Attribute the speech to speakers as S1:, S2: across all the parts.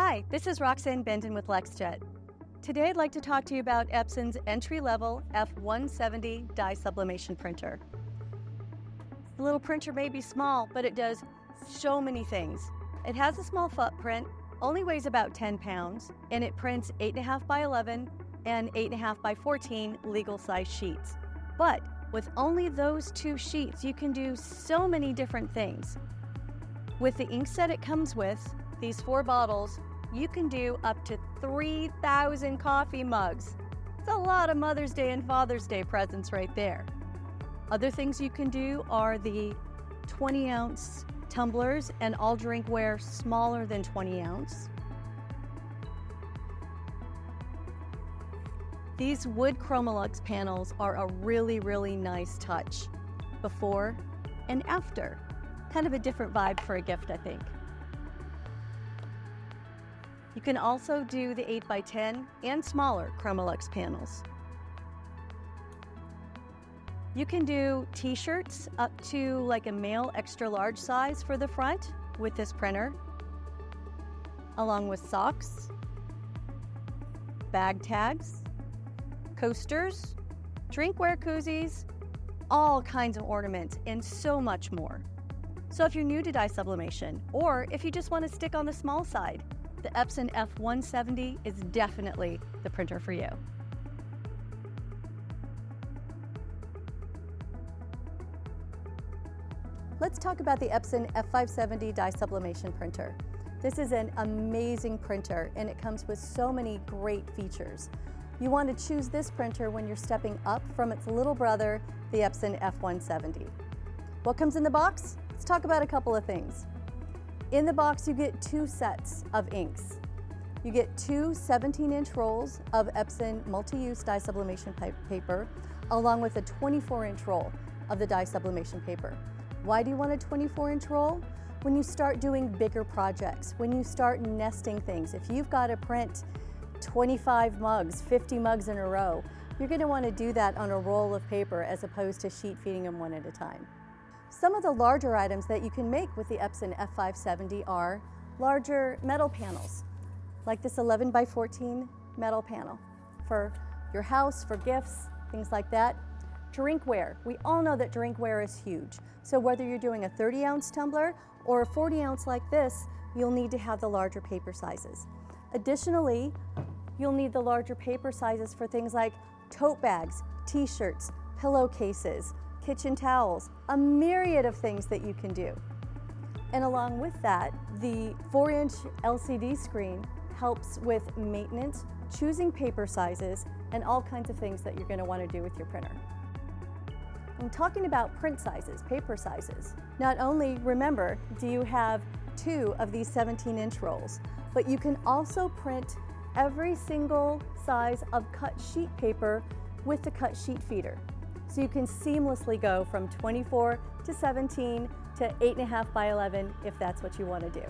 S1: Hi, this is Roxanne Benton with LexJet. Today I'd like to talk to you about Epson's entry-level F170 dye sublimation printer. The little printer may be small, but it does so many things. It has a small footprint, only weighs about 10 pounds, and it prints 8.5 by 11 and 8.5 by 14 legal size sheets. But with only those two sheets, you can do so many different things. With the ink set it comes with, these 4 bottles, you can do up to 3,000 coffee mugs. It's a lot of Mother's Day and Father's Day presents right there. Other things you can do are the 20-ounce tumblers and all drinkware smaller than 20 ounce. These wood Chromolux panels are a really nice touch before and after. Kind of a different vibe for a gift, I think. You can also do the 8 by 10 and smaller Chromolux panels. You can do t-shirts up to like a male extra large size for the front with this printer, along with socks, bag tags, coasters, drinkware koozies, all kinds of ornaments, and so much more. So if you're new to dye sublimation, or if you just want to stick on the small side, the Epson F170 is definitely the printer for you. Let's talk about the Epson F570 dye sublimation printer. This is an amazing printer and it comes with so many great features. You want to choose this printer when you're stepping up from its little brother, the Epson F170. What comes in the box? Let's talk about a couple of things. In the box, you get 2 sets of inks. You get 2 17-inch rolls of Epson multi-use dye sublimation paper, along with a 24-inch roll of the dye sublimation paper. Why do you want a 24-inch roll? When you start doing bigger projects, when you start nesting things, if you've got to print 25 mugs, 50 mugs in a row, you're going to want to do that on a roll of paper as opposed to sheet feeding them one at a time. Some of the larger items that you can make with the Epson F570 are larger metal panels, like this 11 by 14 metal panel for your house, for gifts, things like that. Drinkware. We all know that drinkware is huge. So whether you're doing a 30-ounce tumbler or a 40-ounce like this, you'll need to have the larger paper sizes. Additionally, you'll need the larger paper sizes for things like tote bags, t-shirts, pillowcases, kitchen towels, a myriad of things that you can do. And along with that, the 4-inch LCD screen helps with maintenance, choosing paper sizes, and all kinds of things that you're going to want to do with your printer. I'm talking about print sizes, paper sizes. Not only, remember, do you have 2 of these 17-inch rolls, but you can also print every single size of cut sheet paper with the cut sheet feeder. So you can seamlessly go from 24 to 17 to 8.5 by 11 if that's what you want to do.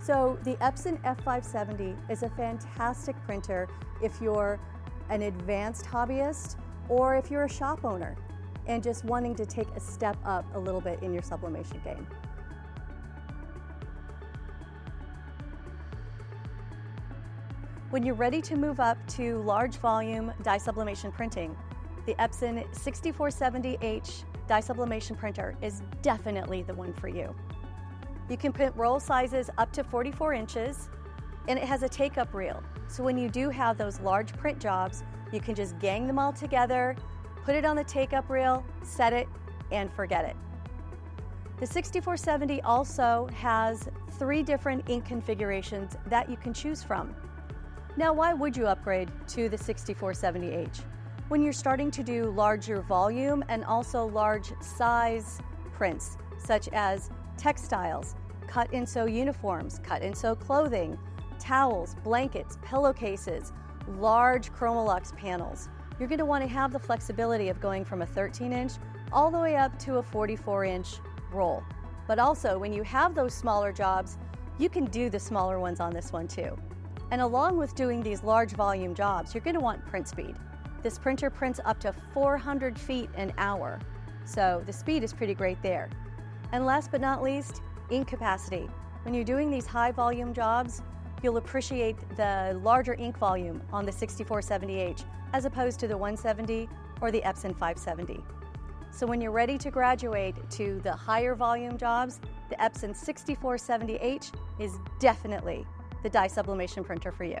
S1: So the Epson F570 is a fantastic printer if you're an advanced hobbyist or if you're a shop owner and just wanting to take a step up a little bit in your sublimation game. When you're ready to move up to large volume dye sublimation printing, the Epson 6470H dye sublimation printer is definitely the one for you. You can print roll sizes up to 44 inches, and it has a take-up reel. So when you do have those large print jobs, you can just gang them all together, put it on the take-up reel, set it, and forget it. The 6470 also has 3 different ink configurations that you can choose from. Now, why would you upgrade to the 6470H? When you're starting to do larger volume and also large size prints, such as textiles, cut-and-sew uniforms, cut-and-sew clothing, towels, blankets, pillowcases, large Chromolux panels, you're going to want to have the flexibility of going from a 13-inch all the way up to a 44-inch roll. But also, when you have those smaller jobs, you can do the smaller ones on this one too. And along with doing these large volume jobs, you're going to want print speed. This printer prints up to 400 feet an hour, so the speed is pretty great there. And last but not least, ink capacity. When you're doing these high volume jobs, you'll appreciate the larger ink volume on the 6470H as opposed to the 170 or the Epson 570. So when you're ready to graduate to the higher volume jobs, the Epson 6470H is definitely the dye sublimation printer for you.